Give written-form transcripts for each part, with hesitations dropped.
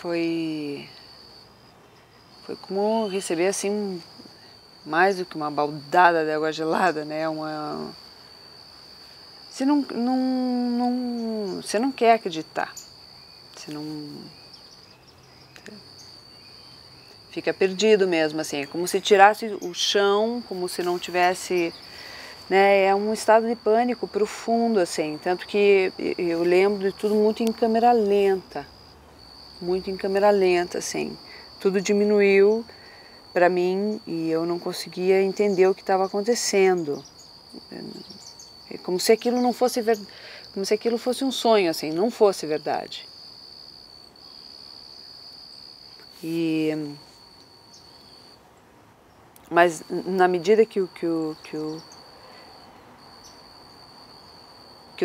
foi como receber assim mais do que uma baldada de água gelada, né? Você você não quer acreditar, você não fica perdido mesmo, assim, é como se tirasse o chão, como se não tivesse, né? É um estado de pânico profundo, assim, tanto que eu lembro de tudo muito em câmera lenta, assim, tudo diminuiu para mim e eu não conseguia entender o que estava acontecendo. É como se aquilo não fosse como se aquilo fosse um sonho, assim, não fosse verdade. Mas na medida que o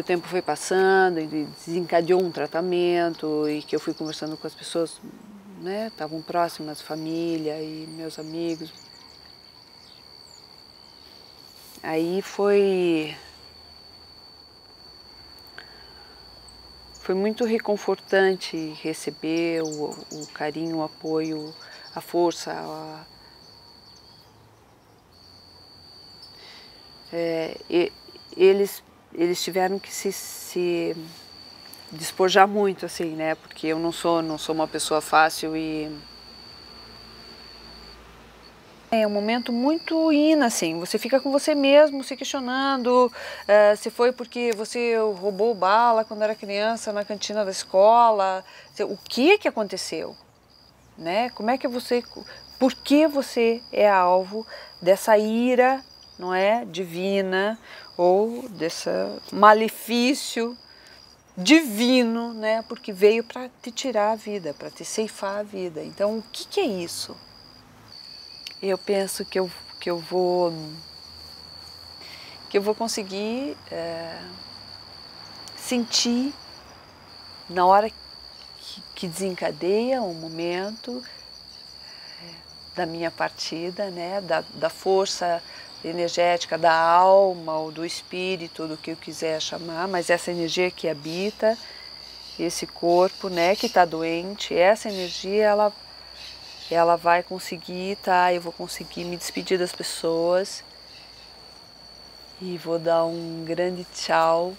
tempo foi passando e desencadeou um tratamento e que eu fui conversando com as pessoas, né, estavam próximas, família e meus amigos, aí foi muito reconfortante receber o carinho, o apoio, a força, eles tiveram que se despojar muito, assim, né? Porque eu não sou uma pessoa fácil e é um momento muito assim, você fica com você mesmo se questionando se foi porque você roubou bala quando era criança na cantina da escola, o que aconteceu, né? Como é que por que você é alvo dessa ira, não é, divina, ou desse malefício divino, né? Porque veio para te tirar a vida, para te ceifar a vida. Então, o que é isso? Eu penso que eu vou conseguir sentir na hora que desencadeia o momento da minha partida, né? Da força energética, da alma ou do espírito, do que eu quiser chamar, mas essa energia que habita esse corpo, né, que está doente, essa energia ela vai conseguir, tá? Eu vou conseguir me despedir das pessoas e vou dar um grande tchau,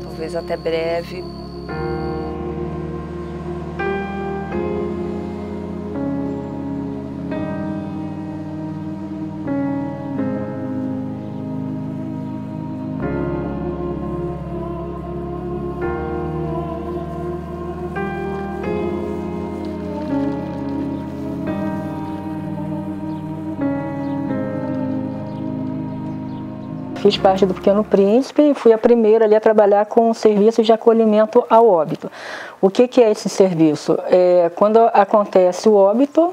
talvez até breve. Fiz parte do Pequeno Príncipe e fui a primeira ali a trabalhar com serviços de acolhimento ao óbito. O que é esse serviço? Quando acontece o óbito,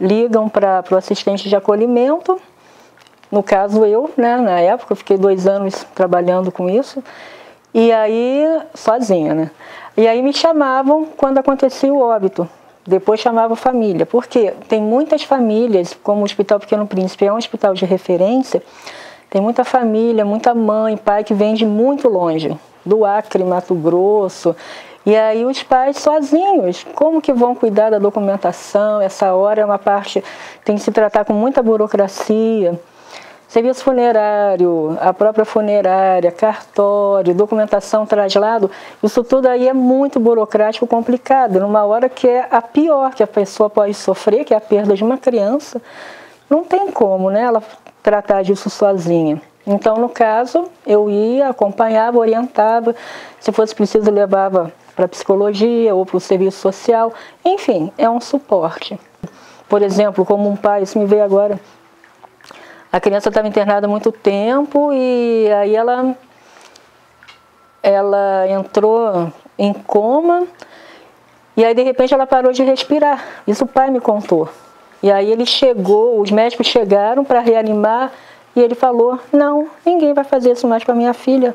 ligam para o assistente de acolhimento, no caso eu, né, na época, eu fiquei 2 anos trabalhando com isso, e aí, sozinha, né? E aí me chamavam quando acontecia o óbito. Depois chamava a família, porque tem muitas famílias, como o Hospital Pequeno Príncipe é um hospital de referência, tem muita família, muita mãe, pai que vem de muito longe, do Acre, Mato Grosso. E aí os pais sozinhos, como que vão cuidar da documentação? Essa hora é uma parte, tem que se tratar com muita burocracia. Serviço funerário, a própria funerária, cartório, documentação, traslado, isso tudo aí é muito burocrático, complicado. Numa hora que é a pior que a pessoa pode sofrer, que é a perda de uma criança, não tem como, né, ela tratar disso sozinha. Então, no caso, eu ia, acompanhava, orientava, se fosse preciso levava para psicologia ou para o serviço social, enfim, é um suporte. Por exemplo, como um pai, isso me veio agora, a criança estava internada há muito tempo e aí ela entrou em coma e aí de repente ela parou de respirar, isso o pai me contou. E aí ele chegou, os médicos chegaram para reanimar e ele falou, não, ninguém vai fazer isso mais para minha filha.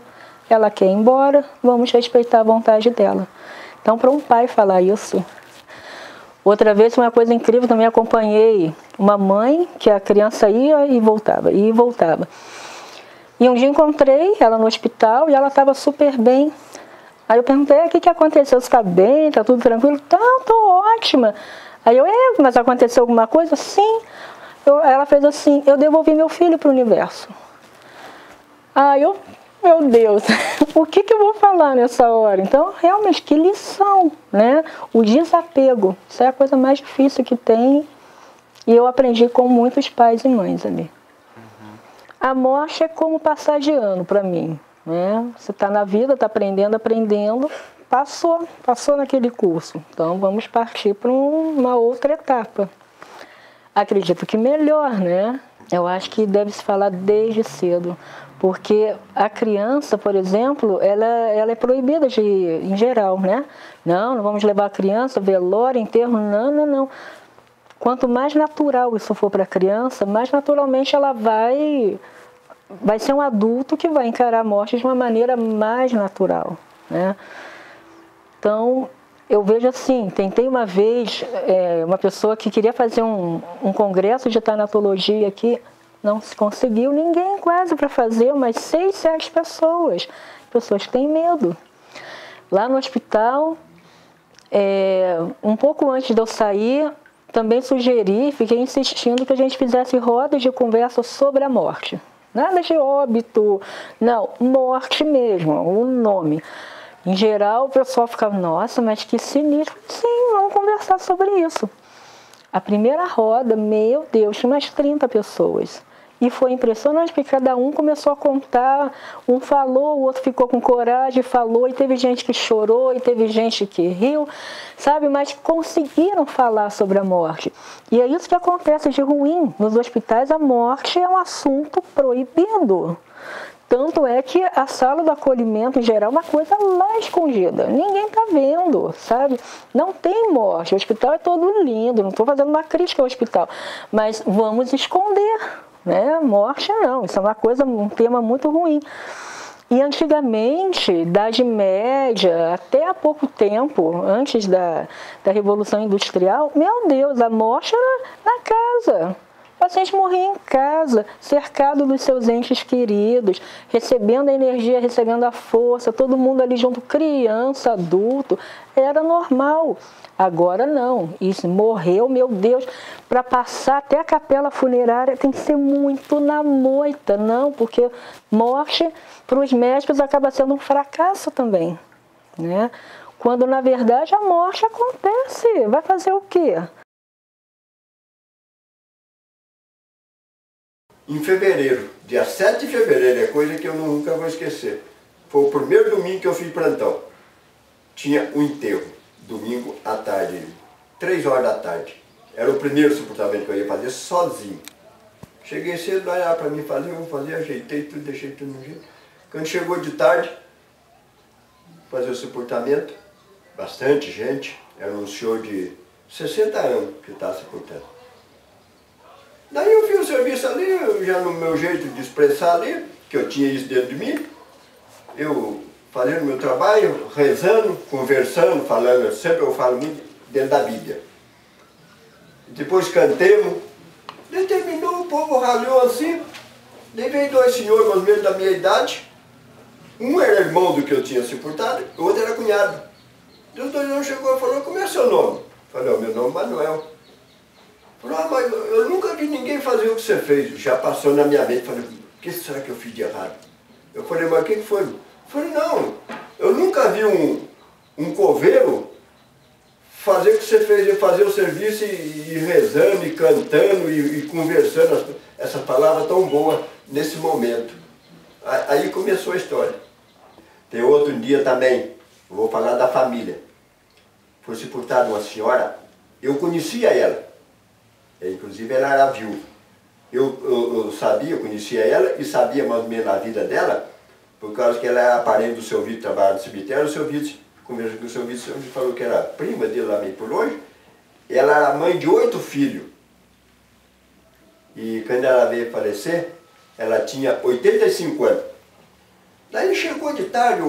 Ela quer ir embora, vamos respeitar a vontade dela. Então, para um pai falar isso. Outra vez, uma coisa incrível, também acompanhei uma mãe que a criança ia e voltava, ia e voltava. E um dia encontrei ela no hospital e ela estava super bem. Aí eu perguntei, o que aconteceu? Você está bem? Está tudo tranquilo? Tá, tô ótima. Aí eu, mas aconteceu alguma coisa? Sim. Ela fez assim, eu devolvi meu filho para o universo. Aí eu, meu Deus, o que eu vou falar nessa hora? Então, realmente, que lição, né? O desapego, isso é a coisa mais difícil que tem. E eu aprendi com muitos pais e mães ali. A morte é como passar de ano para mim, né? Você está na vida, está aprendendo, passou naquele curso. Então vamos partir para uma outra etapa. Acredito que melhor, né? Eu acho que deve se falar desde cedo, porque a criança, por exemplo, ela é proibida em geral, né? Não vamos levar a criança, velório, enterro, não. Quanto mais natural isso for para a criança, mais naturalmente ela vai ser um adulto que vai encarar a morte de uma maneira mais natural, né? Então, eu vejo assim, tentei uma vez, uma pessoa que queria fazer um congresso de tanatologia aqui, não se conseguiu ninguém quase para fazer, umas 6, 7 pessoas. Pessoas que têm medo. Lá no hospital, um pouco antes de eu sair, também sugeri, fiquei insistindo que a gente fizesse rodas de conversa sobre a morte. Nada de óbito, não, morte mesmo, o nome. Em geral, o pessoal ficava, nossa, mas que sinistro. Sim, vamos conversar sobre isso. A primeira roda, meu Deus, tinha umas 30 pessoas. E foi impressionante, porque cada um começou a contar, um falou, o outro ficou com coragem, falou, e teve gente que chorou, e teve gente que riu, sabe? Mas conseguiram falar sobre a morte. E é isso que acontece de ruim. Nos hospitais, a morte é um assunto proibido. Tanto é que a sala do acolhimento, em geral, é uma coisa lá escondida. Ninguém está vendo, sabe? Não tem morte. O hospital é todo lindo, não estou fazendo uma crítica ao hospital. Mas vamos esconder, né? Morte não, isso é uma coisa, um tema muito ruim. E antigamente, Idade Média, até há pouco tempo, antes da Revolução Industrial, meu Deus, a morte era na casa. O paciente morria em casa, cercado dos seus entes queridos, recebendo a energia, recebendo a força, todo mundo ali junto, criança, adulto, era normal. Agora não, isso morreu, meu Deus, para passar até a capela funerária tem que ser muito na moita, não, porque morte para os médicos acaba sendo um fracasso também, né? Quando na verdade a morte acontece, vai fazer o quê? Em fevereiro, dia 7 de fevereiro, é coisa que eu nunca vou esquecer. Foi o primeiro domingo que eu fiz plantão. Tinha um enterro, domingo à tarde, 3 horas da tarde. Era o primeiro sepultamento que eu ia fazer sozinho. Cheguei cedo, olhava para mim fazer, eu fazia, ajeitei tudo, deixei tudo no jeito. Quando chegou de tarde, fazer o sepultamento, bastante gente, era um senhor de 60 anos que estava sepultando. Daí eu fiz o serviço ali, já no meu jeito de expressar ali, que eu tinha isso dentro de mim, eu fazendo meu trabalho, rezando, conversando, falando, sempre eu falo muito dentro da Bíblia. Depois cantemos, daí terminou, o povo ralhou assim, daí veio 2 senhores, mais ou menos da minha idade, um era irmão do que eu tinha sepultado, o outro era cunhado. Daí os 2 irmãos chegou e falou, como é seu nome? Falei, meu nome é Manuel. Falou, mas eu nunca vi ninguém fazer o que você fez. Já passou na minha mente, falei, o que será que eu fiz de errado? Eu falei, mas o que foi? Eu falei, não, eu nunca vi um coveiro fazer o que você fez, fazer o serviço e rezando, e cantando, e conversando, essa palavra tão boa nesse momento. Aí começou a história. Tem outro dia também, vou falar da família. Foi sepultada uma senhora, eu conhecia ela. Inclusive ela era viúva. Eu sabia, eu conhecia ela e sabia mais ou menos a vida dela, por causa que ela era parente do seu Vitor, trabalhava no cemitério, o seu Vitor, conversou com o seu Vitor falou que era prima dele lá meio por longe. Ela era mãe de 8 filhos. E quando ela veio falecer, ela tinha 85 anos. Daí chegou de tarde,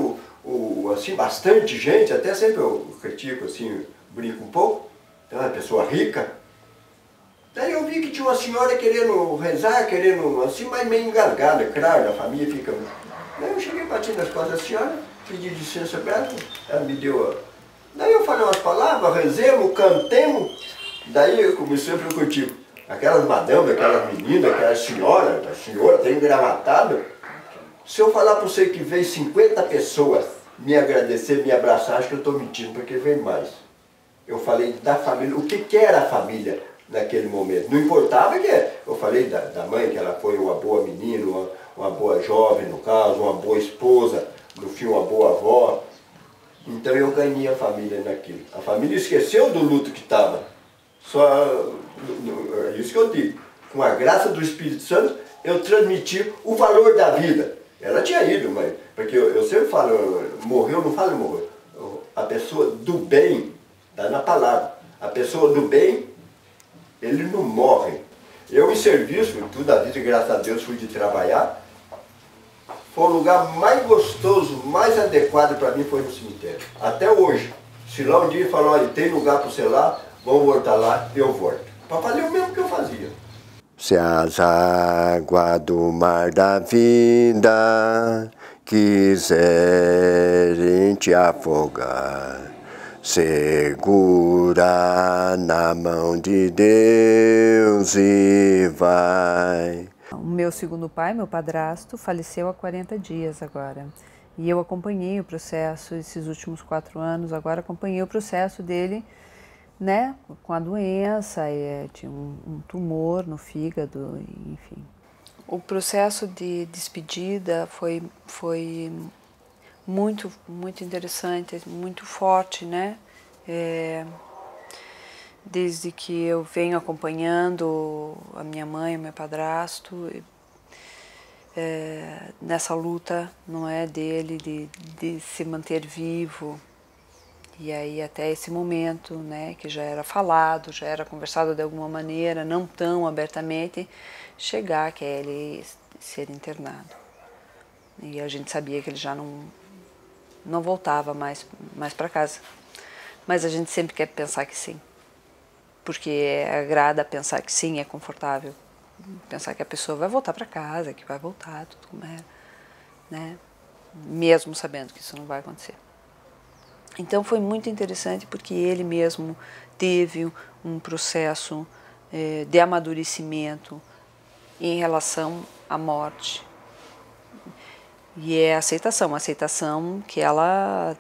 assim, bastante gente, até sempre eu critico, assim, brinco um pouco, então, uma pessoa rica. Daí eu vi que tinha uma senhora querendo rezar, querendo assim, mas meio engasgada, claro, a família fica... Daí eu cheguei, bati nas costas da senhora, pedi licença para ela, ela me deu. Daí eu falei umas palavras, rezemos, cantemos, daí eu comecei a percutir. Aquelas madames, aquelas meninas, aquelas senhoras, a senhora tem engravatado. Se eu falar para você que veio 50 pessoas me agradecer, me abraçar, acho que eu estou mentindo, porque veio mais. Eu falei da família, o que era a família naquele momento. Não importava que eu falei da mãe, que ela foi uma boa menina, uma boa jovem no caso, uma boa esposa, no fim uma boa avó. Então eu ganhei a família naquilo. A família esqueceu do luto que estava. Só, é isso que eu digo. Com a graça do Espírito Santo, eu transmiti o valor da vida. Ela tinha ido, mas, porque eu sempre falo, morreu, não falo morreu. A pessoa do bem, está na palavra, a pessoa do bem, ele não morre. Eu em serviço, toda a vida, graças a Deus, fui de trabalhar. Foi o lugar mais gostoso, mais adequado para mim foi no cemitério. Até hoje. Se lá um dia falar, olha, tem lugar para você lá, vamos voltar lá, eu volto. Para fazer o mesmo que eu fazia. Se as águas do mar da vida quiserem te afogar, segura na mão de Deus e vai. O meu segundo pai, meu padrasto, faleceu há 40 dias agora. E eu acompanhei o processo, esses últimos 4 anos, agora acompanhei o processo dele, né, com a doença, tinha um tumor no fígado, enfim. O processo de despedida foi muito interessante, muito forte, né? Desde que eu venho acompanhando a minha mãe, o meu padrasto, nessa luta, não é, dele de se manter vivo. E aí até esse momento, né, que já era falado, já era conversado de alguma maneira, não tão abertamente, chegar que é ele ser internado. E a gente sabia que ele já não voltava mais para casa. Mas a gente sempre quer pensar que sim. Porque agrada pensar que sim, é confortável. Pensar que a pessoa vai voltar para casa, que vai voltar, tudo como era, né? Mesmo sabendo que isso não vai acontecer. Então foi muito interessante porque ele mesmo teve um processo de amadurecimento em relação à morte. E é a aceitação que ela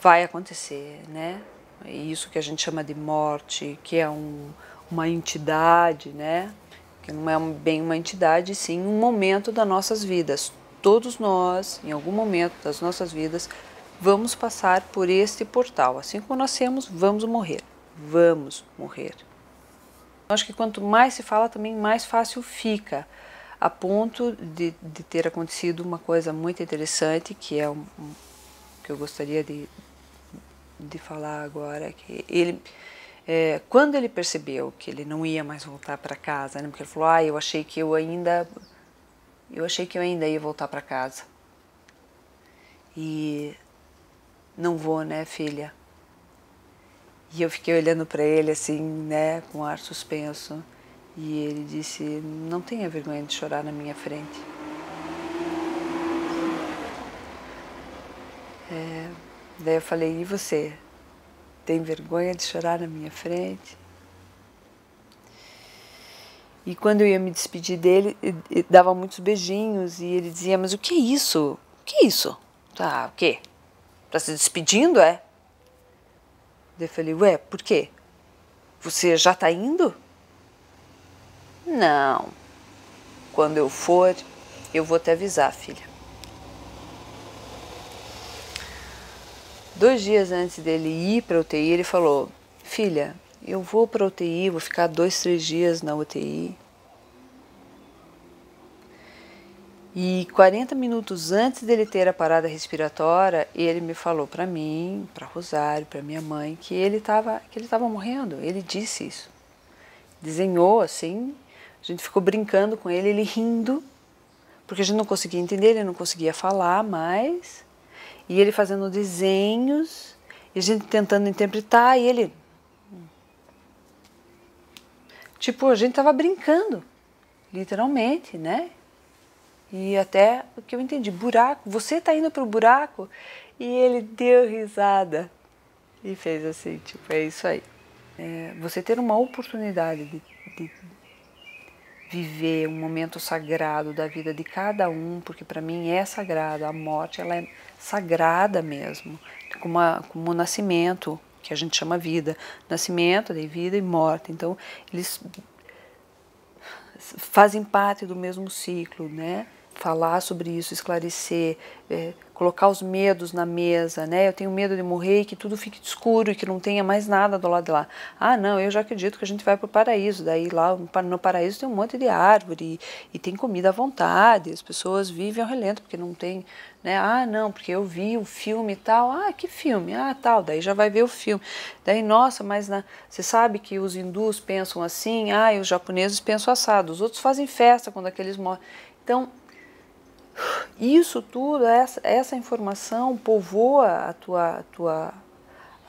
vai acontecer, né? Isso que a gente chama de morte, que é uma entidade, né? Que não é bem uma entidade, sim um momento das nossas vidas. Todos nós, em algum momento das nossas vidas, vamos passar por este portal. Assim como nascemos, vamos morrer. Vamos morrer. Acho que quanto mais se fala, também mais fácil fica. A ponto de ter acontecido uma coisa muito interessante, que é que eu gostaria de falar agora, que ele, quando ele percebeu que ele não ia mais voltar para casa, né, porque ele falou, eu achei que eu ainda ia voltar para casa. E não vou, né, filha? E eu fiquei olhando para ele assim, né, com ar suspenso. E ele disse, não tenha vergonha de chorar na minha frente. Daí eu falei, e você? Tem vergonha de chorar na minha frente? E quando eu ia me despedir dele, ele dava muitos beijinhos e ele dizia, mas o que é isso? O que é isso? Tá, o quê? Tá se despedindo, é? Daí eu falei, ué, por quê? Você já tá indo? Não. Quando eu for, eu vou te avisar, filha. 2 dias antes dele ir para a UTI, ele falou, filha, eu vou para a UTI, vou ficar 2, 3 dias na UTI. E 40 minutos antes dele ter a parada respiratória, ele me falou para mim, para Rosário, para minha mãe, que ele estava morrendo. Ele disse isso. Desenhou assim, a gente ficou brincando com ele, ele rindo, porque a gente não conseguia entender, ele não conseguia falar mais. E ele fazendo desenhos, e a gente tentando interpretar, e ele... Tipo, a gente estava brincando, literalmente, né? E até o que eu entendi, buraco, você está indo para o buraco? E ele deu risada e fez assim, tipo, é isso aí. Você ter uma oportunidade de viver um momento sagrado da vida de cada um, porque para mim é sagrado, a morte ela é sagrada mesmo, como o nascimento, que a gente chama vida, nascimento, de vida e morte. Então, eles fazem parte do mesmo ciclo, né? Falar sobre isso, esclarecer, colocar os medos na mesa, né? Eu tenho medo de morrer e que tudo fique escuro e que não tenha mais nada do lado de lá. Ah, não, eu já acredito que a gente vai para o paraíso. Daí lá no paraíso tem um monte de árvore e tem comida à vontade. As pessoas vivem ao relento porque não tem, né? Ah, não, porque eu vi o filme e tal. Ah, que filme? Ah, tal. Daí já vai ver o filme. Daí, nossa, mas você sabe que os hindus pensam assim, ah, e os japoneses pensam assado. Os outros fazem festa quando aqueles morrem. Então, isso tudo, essa informação povoa a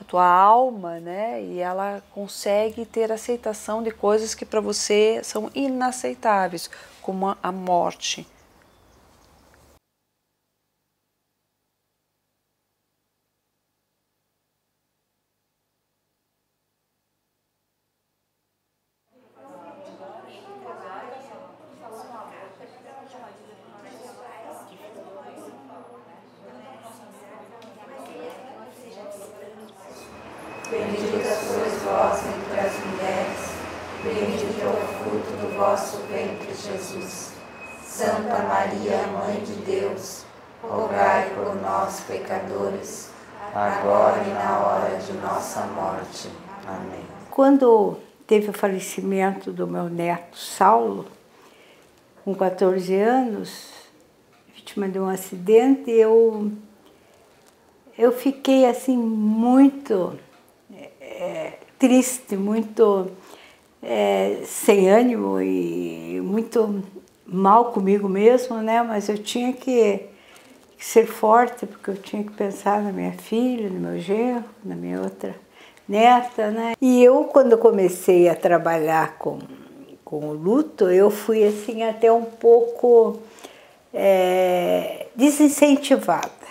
tua alma, né? E ela consegue ter aceitação de coisas que para você são inaceitáveis, como a morte. Bendita sois vós entre as mulheres, bendito é o fruto do vosso ventre, Jesus. Santa Maria, Mãe de Deus, rogai por nós, pecadores, agora e na hora de nossa morte. Amém. Quando teve o falecimento do meu neto Saulo, com 14 anos, vítima de um acidente, eu fiquei assim muito triste, muito sem ânimo e muito mal comigo mesmo, né? Mas eu tinha que ser forte, porque eu tinha que pensar na minha filha, no meu genro, na minha outra neta, né? E eu, quando comecei a trabalhar com o luto, eu fui assim até um pouco desincentivada.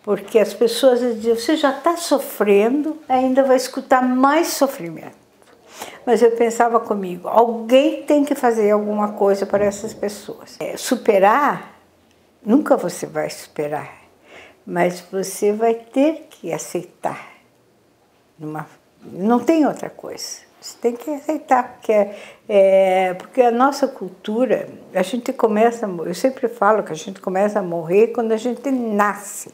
Porque as pessoas diziam, você já está sofrendo, ainda vai escutar mais sofrimento. Mas eu pensava comigo, alguém tem que fazer alguma coisa para essas pessoas. Superar, nunca você vai superar, mas você vai ter que aceitar. Não tem outra coisa. Você tem que aceitar, porque a nossa cultura, a gente começa, eu sempre falo que a gente começa a morrer quando a gente nasce.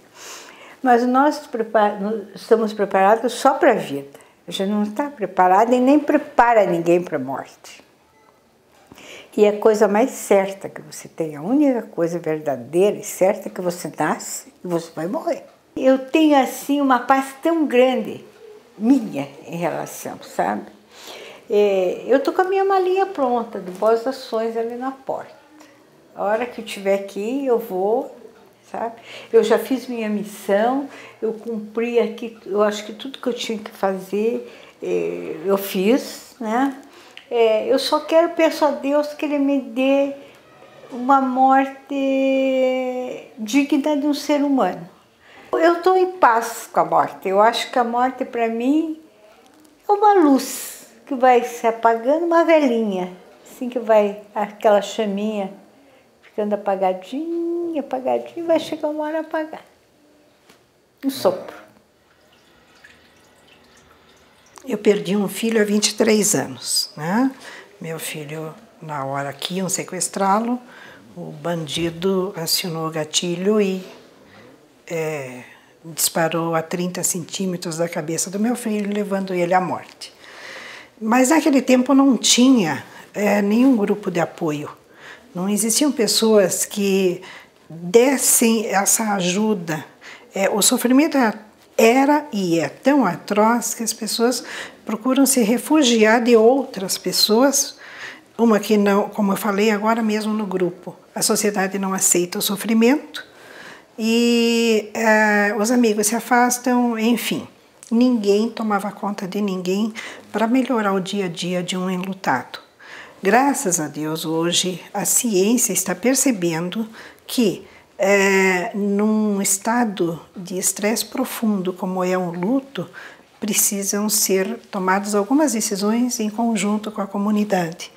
Mas nós estamos preparados só para a vida. A gente não está preparado e nem prepara ninguém para a morte. E a coisa mais certa que você tem, a única coisa verdadeira e certa é que você nasce e você vai morrer. Eu tenho assim uma paz tão grande minha em relação, sabe? Eu estou com a minha malinha pronta, do Boas Ações ali na porta. A hora que eu estiver aqui, eu vou, sabe? Eu já fiz minha missão, eu cumpri aqui, eu acho que tudo que eu tinha que fazer, eu fiz, né? Eu só peço a Deus que Ele me dê uma morte digna de um ser humano. Eu estou em paz com a morte. Eu acho que a morte, para mim, é uma luz que vai se apagando, uma velinha, assim que vai, aquela chaminha ficando apagadinha, apagadinha, vai chegar uma hora a apagar. Um sopro. Eu perdi um filho há 23 anos, né? Meu filho, na hora que iam sequestrá-lo, o bandido acionou o gatilho e disparou a 30 centímetros da cabeça do meu filho, levando ele à morte. Mas naquele tempo não tinha nenhum grupo de apoio. Não existiam pessoas que dessem essa ajuda. O sofrimento era e é tão atroz que as pessoas procuram se refugiar de outras pessoas, uma que não, como eu falei agora mesmo no grupo, a sociedade não aceita o sofrimento e os amigos se afastam, enfim. Ninguém tomava conta de ninguém para melhorar o dia a dia de um enlutado. Graças a Deus, hoje a ciência está percebendo que num estado de estresse profundo, como é um luto, precisam ser tomadas algumas decisões em conjunto com a comunidade.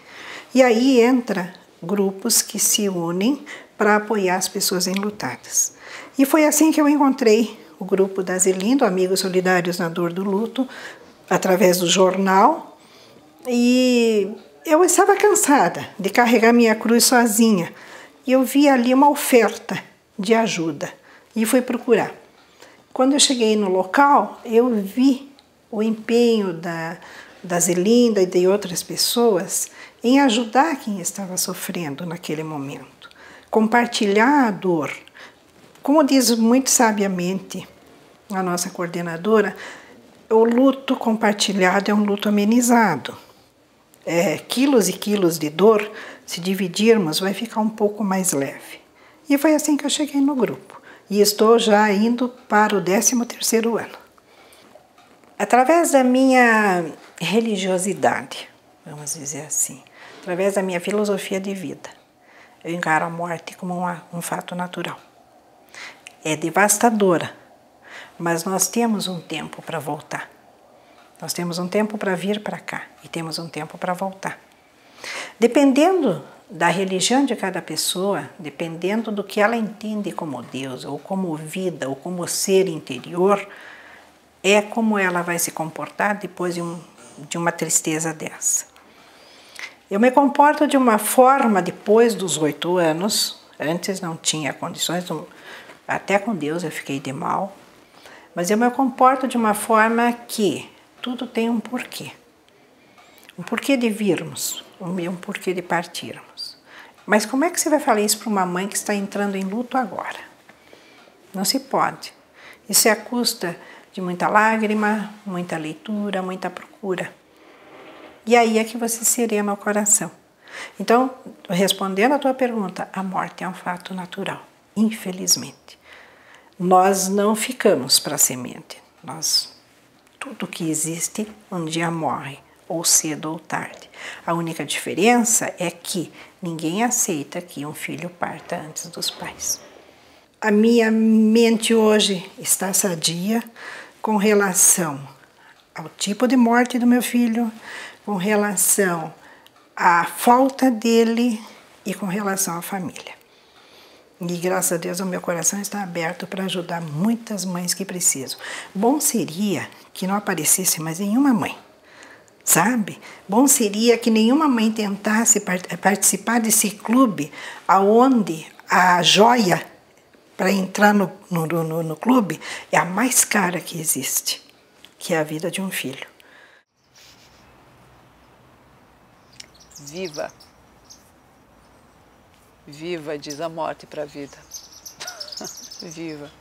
E aí entra grupos que se unem para apoiar as pessoas enlutadas. E foi assim que eu encontrei o grupo da Zelindo, Amigos Solidários na Dor do Luto, através do jornal. E eu estava cansada de carregar minha cruz sozinha. E eu vi ali uma oferta de ajuda e fui procurar. Quando eu cheguei no local, eu vi o empenho da Zelinda e de outras pessoas em ajudar quem estava sofrendo naquele momento. Compartilhar a dor. Como diz muito sabiamente a nossa coordenadora, o luto compartilhado é um luto amenizado. Quilos e quilos de dor, se dividirmos, vai ficar um pouco mais leve. E foi assim que eu cheguei no grupo. E estou já indo para o 13º ano. Através da minha religiosidade, vamos dizer assim, através da minha filosofia de vida, eu encaro a morte como um fato natural. É devastadora, mas nós temos um tempo para voltar. Nós temos um tempo para vir para cá e temos um tempo para voltar. Dependendo da religião de cada pessoa, dependendo do que ela entende como Deus, ou como vida, ou como ser interior, é como ela vai se comportar depois de uma tristeza dessa. Eu me comporto de uma forma depois dos 8 anos, antes não tinha condições, até com Deus eu fiquei de mal, mas eu me comporto de uma forma que tudo tem um porquê. Um porquê de virmos, um porquê de partirmos. Mas como é que você vai falar isso para uma mãe que está entrando em luto agora? Não se pode. Isso é à custa de muita lágrima, muita leitura, muita procura. E aí é que você serena o coração. Então, respondendo a tua pergunta, a morte é um fato natural, infelizmente. Nós não ficamos para a semente. Tudo que existe um dia morre, ou cedo ou tarde. A única diferença é que ninguém aceita que um filho parta antes dos pais. A minha mente hoje está sadia com relação ao tipo de morte do meu filho, com relação à falta dele e com relação à família. E graças a Deus o meu coração está aberto para ajudar muitas mães que precisam. Bom seria que não aparecesse mais nenhuma mãe, sabe? Bom seria que nenhuma mãe tentasse participar desse clube aonde a joia para entrar no clube é a mais cara que existe, que é a vida de um filho. Viva! Viva, diz a morte para a vida. Viva!